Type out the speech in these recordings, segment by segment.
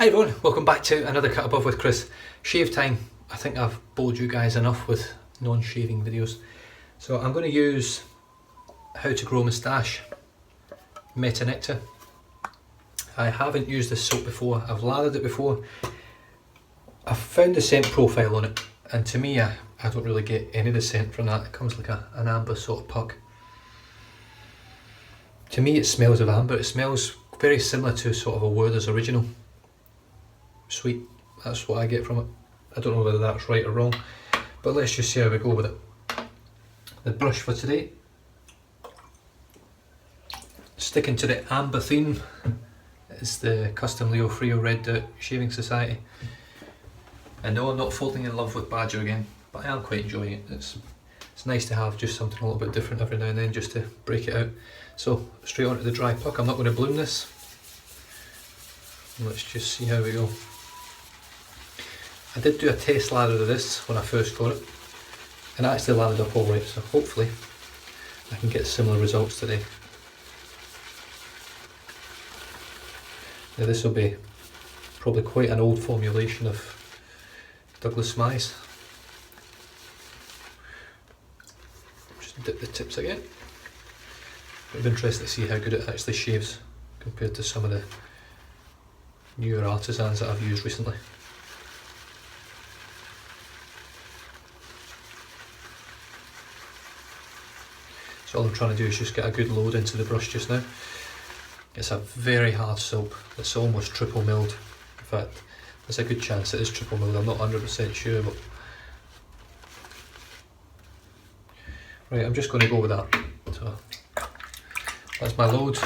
Hi everyone, welcome back to another Cut Above with Chris. Shave time. I think I've bored you guys enough with non-shaving videos. So I'm going to use How to Grow Moustache Nectar. I haven't used this soap before, I've lathered it before. I've found the scent profile on it, and to me I don't really get any of the scent from that. It comes like an amber sort of puck. To me it smells of amber. It smells very similar to sort of a Werther's Original. Sweet, that's what I get from it. I don't know whether that's right or wrong, but let's just see how we go with it. The brush for today, sticking to the amber theme, is the Custom Leo Frio Red Dirt Shaving Society. And no, I'm not falling in love with Badger again, but I am quite enjoying it. It's nice to have just something a little bit different every now and then, just to break it out. So straight onto the dry puck. I'm not going to bloom this. Let's just see how we go. I did do a test lather of this when I first got it, and I actually lathered up alright, so hopefully I can get similar results today. Now this will be probably quite an old formulation of Douglas Smize. Just dip the tips again. Bit of interest to see how good it actually shaves compared to some of the newer artisans that I've used recently. So all I'm trying to do is just get a good load into the brush just now. It's a very hard soap. It's almost triple milled. In fact, there's a good chance it is triple milled. I'm not 100% sure, but right, I'm just going to go with that. So that's my load.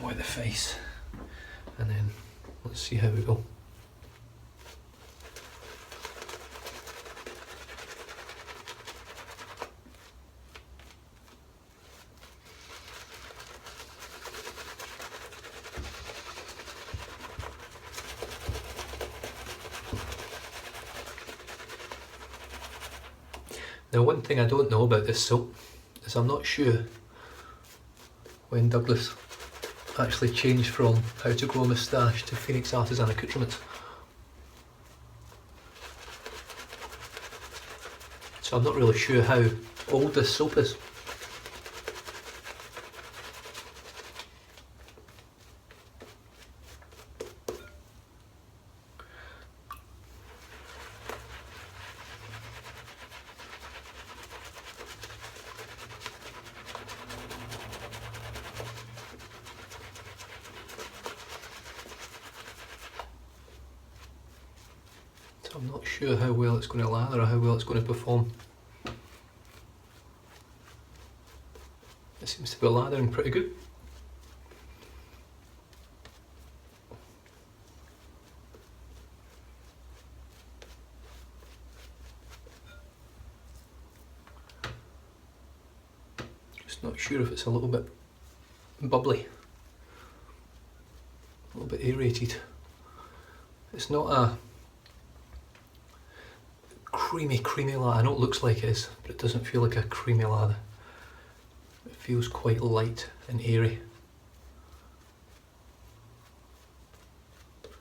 With the face, and then let's see how we go. Now, one thing I don't know about this soap is I'm not sure when Douglas actually changed from How to Grow Moustache to Phoenix Artisan Accoutrements. So I'm not really sure how old this soap is. I'm not sure how well it's going to lather or how well it's going to perform. It seems to be lathering pretty good. Just not sure if it's a little bit bubbly, a little bit aerated. It's not a creamy lather. I know it looks like it is, but it doesn't feel like a creamy lather. It feels quite light and airy. I'm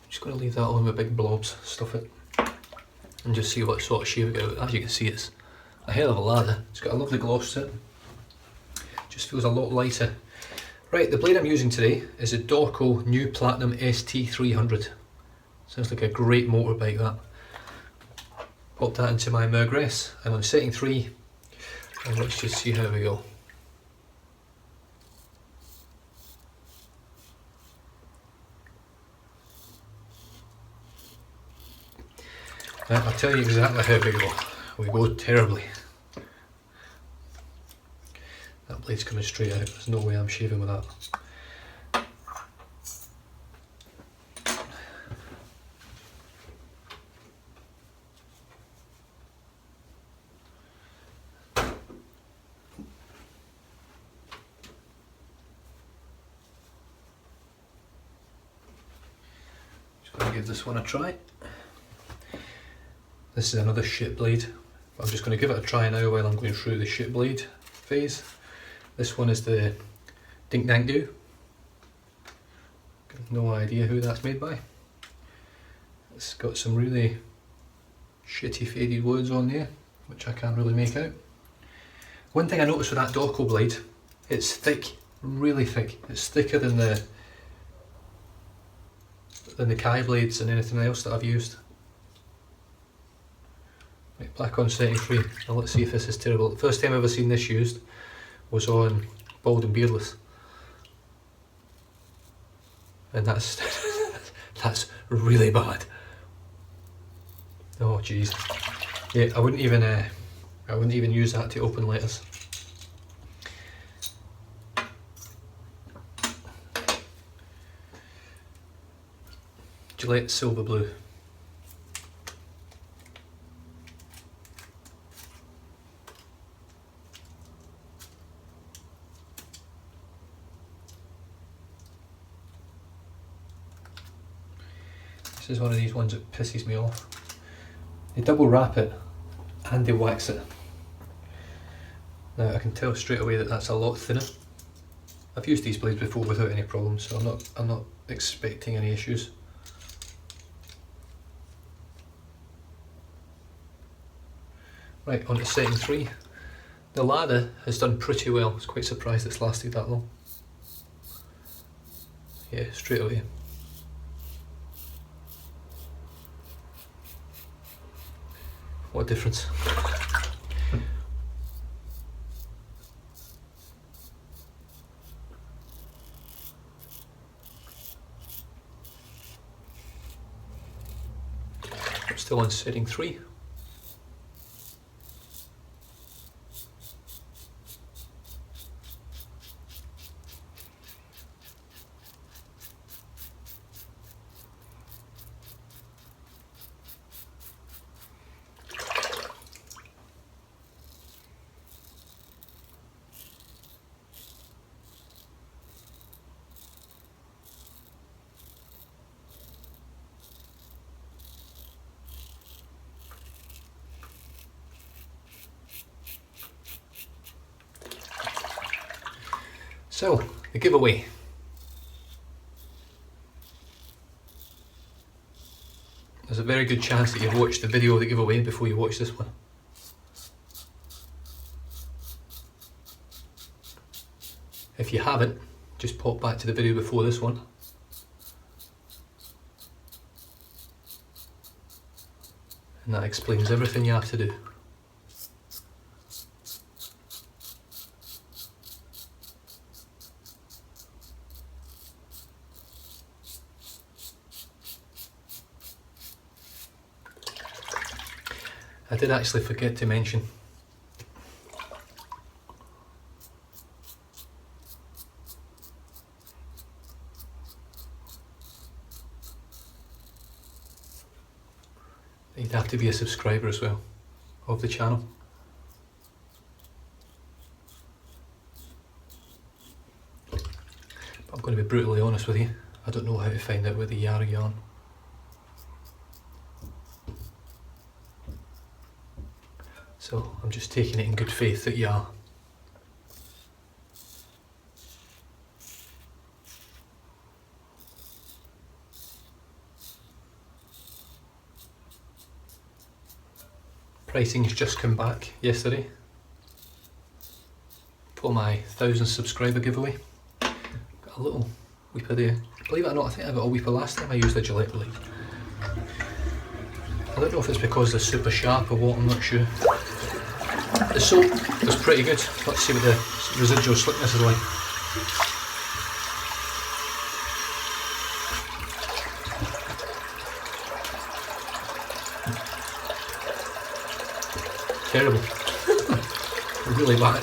just going to leave that on with big blobs, stuff it, and just see what sort of shave we get out. As you can see, it's a hell of a lather. It's got a lovely gloss to it. Just feels a lot lighter. Right, the blade I'm using today is a Dorco New Platinum ST300. Sounds like a great motorbike, that. Pop that into my Mergress. I'm on setting 3, and let's just see how we go. Right, I'll tell you exactly how we go. We go terribly. That blade's coming straight out. There's no way I'm shaving with that. Just going to give this one a try. This is another shit blade. I'm just going to give it a try now while I'm going through the shit blade phase. This one is the Dink Dank Do. Got no idea who that's made by. It's got some really shitty faded words on there, which I can't really make out. One thing I noticed with that Dorco blade, it's thick, really thick. It's thicker than the Kai blades and anything else that I've used. Right, back on setting 3. Now let's see if this is terrible. The first time I've ever seen this used was on Bald and Beardless. And that's that's really bad. Oh jeez. Yeah, I wouldn't even use that to open letters. Gillette Silver Blue. This is one of these ones that pisses me off. They double wrap it and they wax it. Now I can tell straight away that that's a lot thinner. I've used these blades before without any problems, so I'm not expecting any issues. Right, on to setting 3. The ladder has done pretty well. I was quite surprised it's lasted that long. Yeah, straight away. What a difference. I'm still on setting 3. So, the giveaway. There's a very good chance that you've watched the video of the giveaway before you watch this one. If you haven't, just pop back to the video before this one. And that explains everything you have to do. I did actually forget to mention that you'd have to be a subscriber as well of the channel. But I'm going to be brutally honest with you, I don't know how to find out where the yarn. So I'm just taking it in good faith that you are. Pricing's just come back yesterday for my 1,000 subscriber giveaway. Got a little weeper there. Believe it or not, I think I got a weeper last time I used a Gillette blade. I don't know if it's because they're super sharp or what, I'm not sure. The soap was pretty good. Let's see what the residual slickness is like. Terrible. Really bad.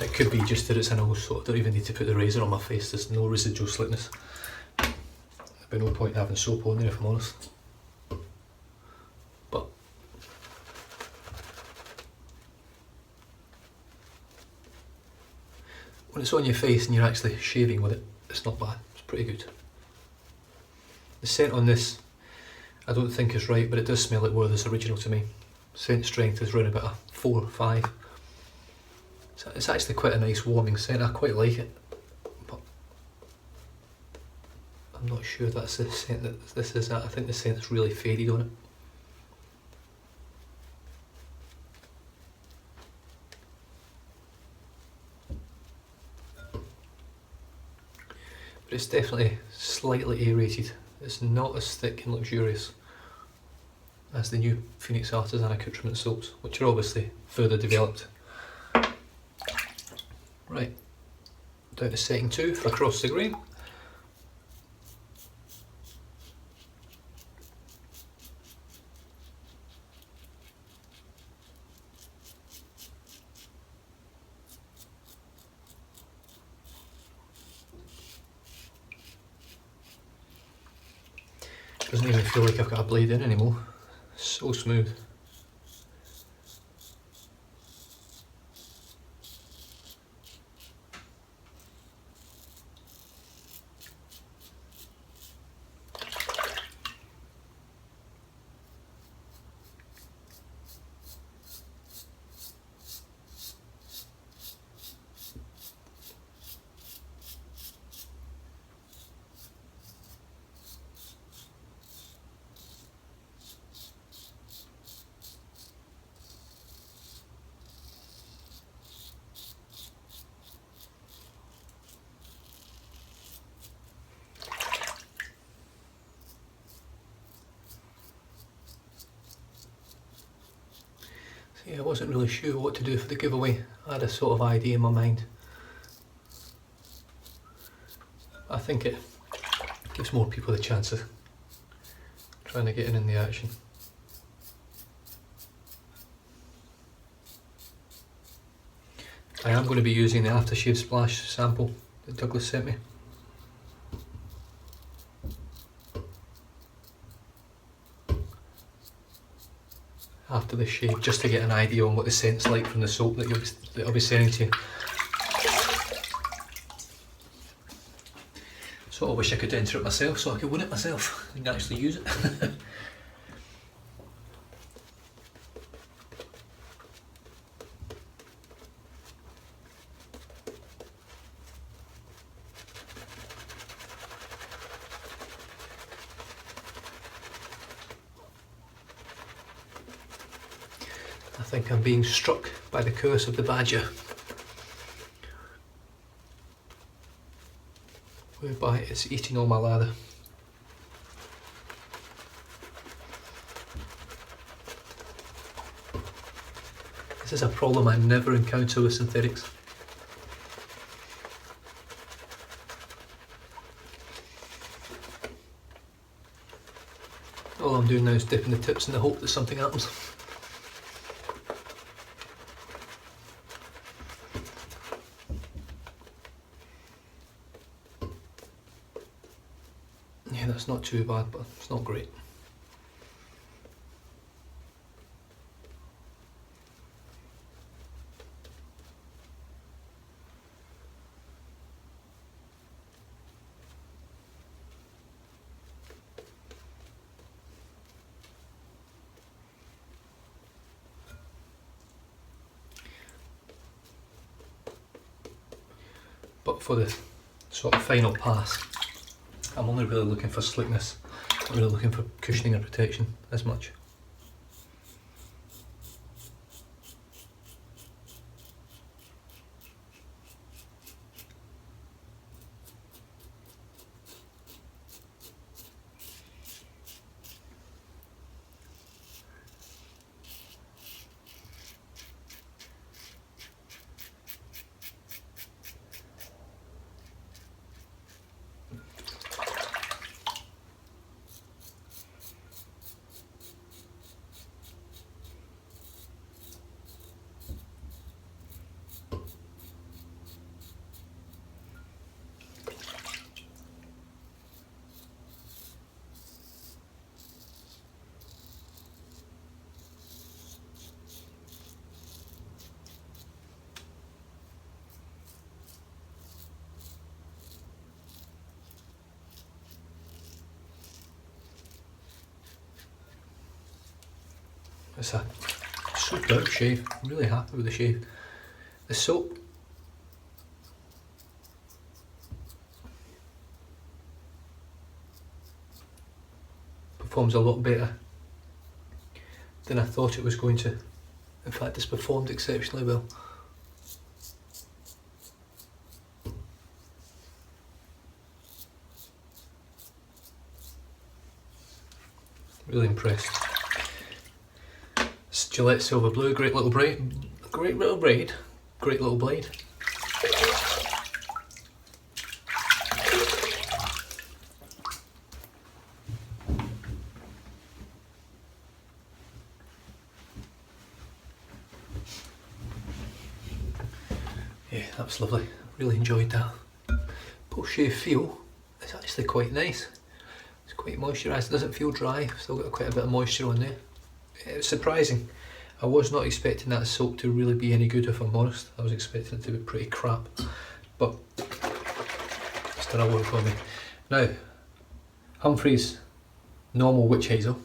It could be just that it's an old soap. I don't even need to put the razor on my face. There's no residual slickness. There'd be no point in having soap on there if I'm honest. But when it's on your face and you're actually shaving with it, it's not bad. It's pretty good. The scent on this, I don't think is right, but it does smell like Werther's Original to me. Scent strength is around about a 4 or 5. So it's actually quite a nice warming scent, I quite like it. But I'm not sure that's the scent that this is at. I think the scent's really faded on it. But it's definitely slightly aerated. It's not as thick and luxurious as the new Phoenix Artisan accoutrement soaps, which are obviously further developed. Right, down to setting 2 for across the grain. Doesn't even feel like I've got a blade in anymore. So smooth. Yeah, I wasn't really sure what to do for the giveaway. I had a sort of idea in my mind. I think it gives more people the chance of trying to get in the action. I am going to be using the aftershave splash sample that Douglas sent me. After the shave, just to get an idea on what the scent's like from the soap that I'll be sending to you. So I wish I could enter it myself so I could win it myself and actually use it. I think I'm being struck by the curse of the badger, whereby it's eating all my lather. This is a problem I never encounter with synthetics. All I'm doing now is dipping the tips in the hope that something happens. Yeah, that's not too bad, but it's not great. But for the sort of final pass, I'm only really looking for slickness. I'm not really looking for cushioning or protection as much. It's a superb shave, I'm really happy with the shave. The soap, performs a lot better than I thought it was going to. In fact, it's performed exceptionally well. Really impressed. It's Gillette Silver Blue, great little braid, great little blade. Yeah, that was lovely. Really enjoyed that. Post shave feel is actually quite nice. It's quite moisturised. It doesn't feel dry. Still got quite a bit of moisture on there. It was surprising. I was not expecting that soap to really be any good, if I'm honest. I was expecting it to be pretty crap, but it's done a work for me. Now, Humphreys normal witch hazel.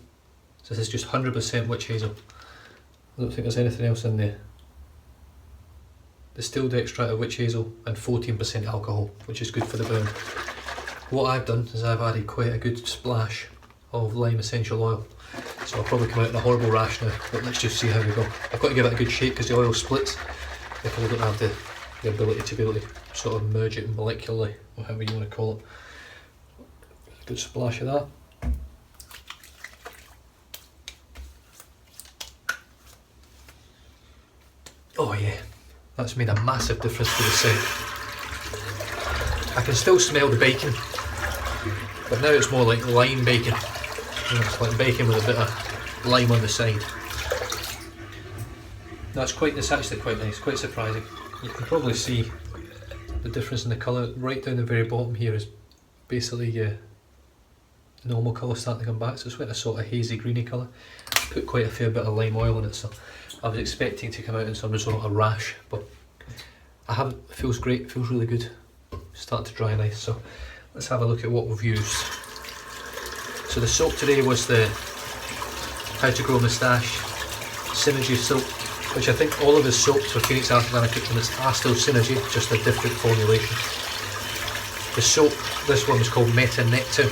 So this is just 100% witch hazel. I don't think there's anything else in there. Distilled extract of witch hazel and 14% alcohol, which is good for the burn. What I've done is I've added quite a good splash of lime essential oil. So I'll probably come out in a horrible rash now, but let's just see how we go. I've got to give it a good shake because the oil splits, because I don't have the ability to be able to sort of merge it molecularly, or however you want to call it. A good splash of that. Oh yeah, that's made a massive difference to the scent. I can still smell the bacon, but now it's more like lime bacon. You know, it's like bacon with a bit of lime on the side. It's actually quite nice, quite surprising. You can probably see the difference in the colour. Right down the very bottom here is basically normal colour starting to come back, so it's quite a sort of hazy greeny colour. Put quite a fair bit of lime oil in it, so I was expecting to come out in some sort of rash, but I haven't. It feels great, it feels really good. Starting to dry nice, so let's have a look at what we've used. So the soap today was the How to Grow Moustache Synergy soap, which I think all of his soaps for Phoenix Artisan Kitchens are still Synergy, just a different formulation. The soap, this one was called Nectar,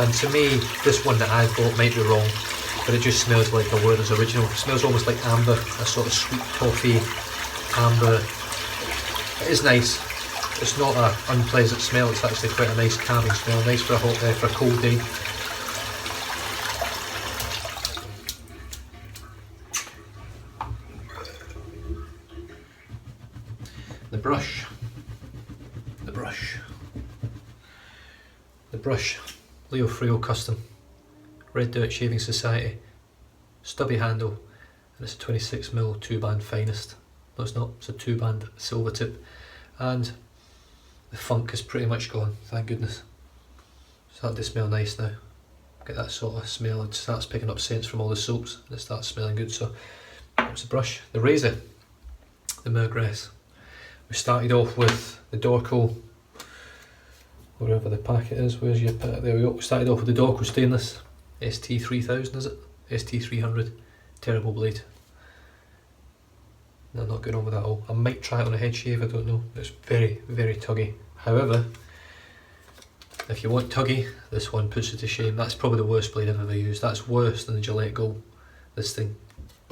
and to me this one that I bought might be wrong, but it just smells like the word is original. It smells almost like amber, a sort of sweet toffee amber. It is nice. It's not an unpleasant smell, it's actually quite a nice calming smell, nice for a hot day, for a cold day. The brush, Leo Frio Custom, Red Dirt Shaving Society, stubby handle, and it's a 26mm 2-band finest. No, it's not, it's a 2-band silver tip, and the funk is pretty much gone, thank goodness. Starting to smell nice now. Get that sort of smell, it starts picking up scents from all the soaps and it starts smelling good. So that's the brush. The razor, the Mergress. We started off with the Dorco, wherever the packet is, where's your packet? There we go. We started off with the Dorco Stainless ST3000, is it? ST300, terrible blade. I'm not going on with that at all. I might try it on a head shave, I don't know. It's very, very tuggy. However, if you want tuggy, this one puts it to shame. That's probably the worst blade I've ever used. That's worse than the Gillette Gold. This thing,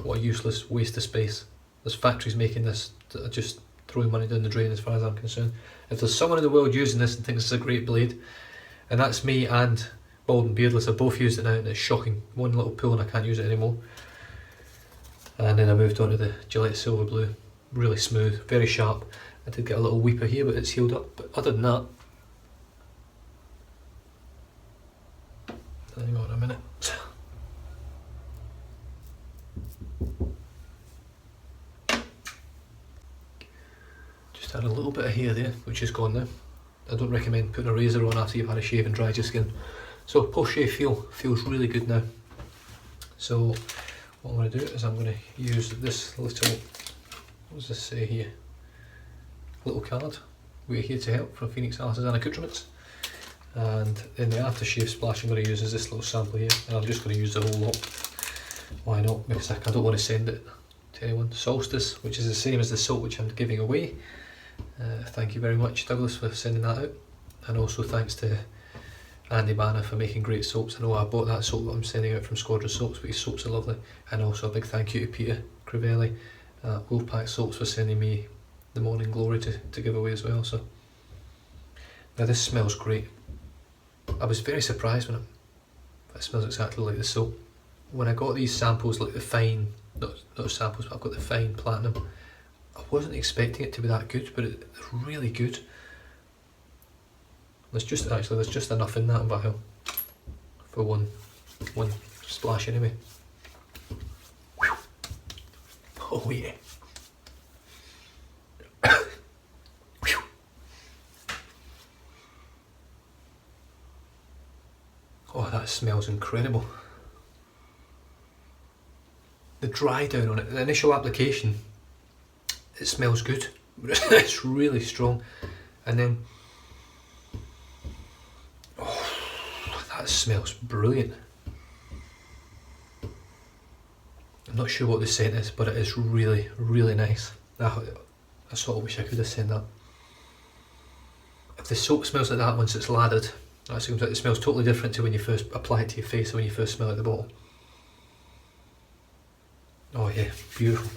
what a useless waste of space. There's factories making this that are just throwing money down the drain as far as I'm concerned. If there's someone in the world using this and thinks it's a great blade, and that's me and Bald and Beardless, I both used it now and it's shocking. One little pull and I can't use it anymore. And then I moved on to the Gillette Silver Blue, really smooth, very sharp. I did get a little weeper here, but it's healed up. But other than that, hang on a minute. Just had a little bit of hair there, which is gone now. I don't recommend putting a razor on after you've had a shave and dried your skin. So post shave feels really good now. So what I'm going to do is I'm going to use this little, what does this say here? Little card. We're here to help from Phoenix Artisan Accoutrements. And in the aftershave splash I'm going to use is this little sample here, and I'm just going to use the whole lot Why not? Because I don't want to send it to anyone. Solstice, which is the same as the soap which I'm giving away. Thank you very much, Douglas, for sending that out. And also thanks to Andy Banner for making great soaps. I know I bought that soap that I'm sending out from Squadron Soaps, but his soaps are lovely. And also a big thank you to Peter Crivelli, Wolfpack Soaps, for sending me the Morning Glory to give away as well. So now this smells great. I was very surprised when it smells exactly like the soap. When I got these samples, like the fine, not samples, but I've got the fine platinum, I wasn't expecting it to be that good, but it's really good. There's just enough in that vial for one splash anyway. Oh yeah. Oh, that smells incredible. The dry down on it, the initial application, it smells good. It's really strong. And then, oh, that smells brilliant. I'm not sure what the scent is, but it is really, really nice. I sort of wish I could have sent that. If the soap smells like that once it's laddered, that seems like it smells totally different to when you first apply it to your face or when you first smell it at the bottle. Oh yeah, beautiful.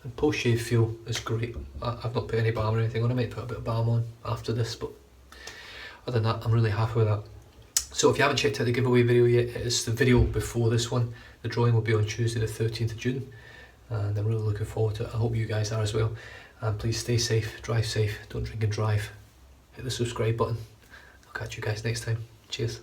And post-shave feel is great. I've not put any balm or anything on. I might put a bit of balm on after this, but other than that, I'm really happy with that. So if you haven't checked out the giveaway video yet, it's the video before this one. The drawing will be on Tuesday the 13th of June, and I'm really looking forward to it. I hope you guys are as well. And please stay safe, drive safe, don't drink and drive. Hit the subscribe button. I'll catch you guys next time. Cheers.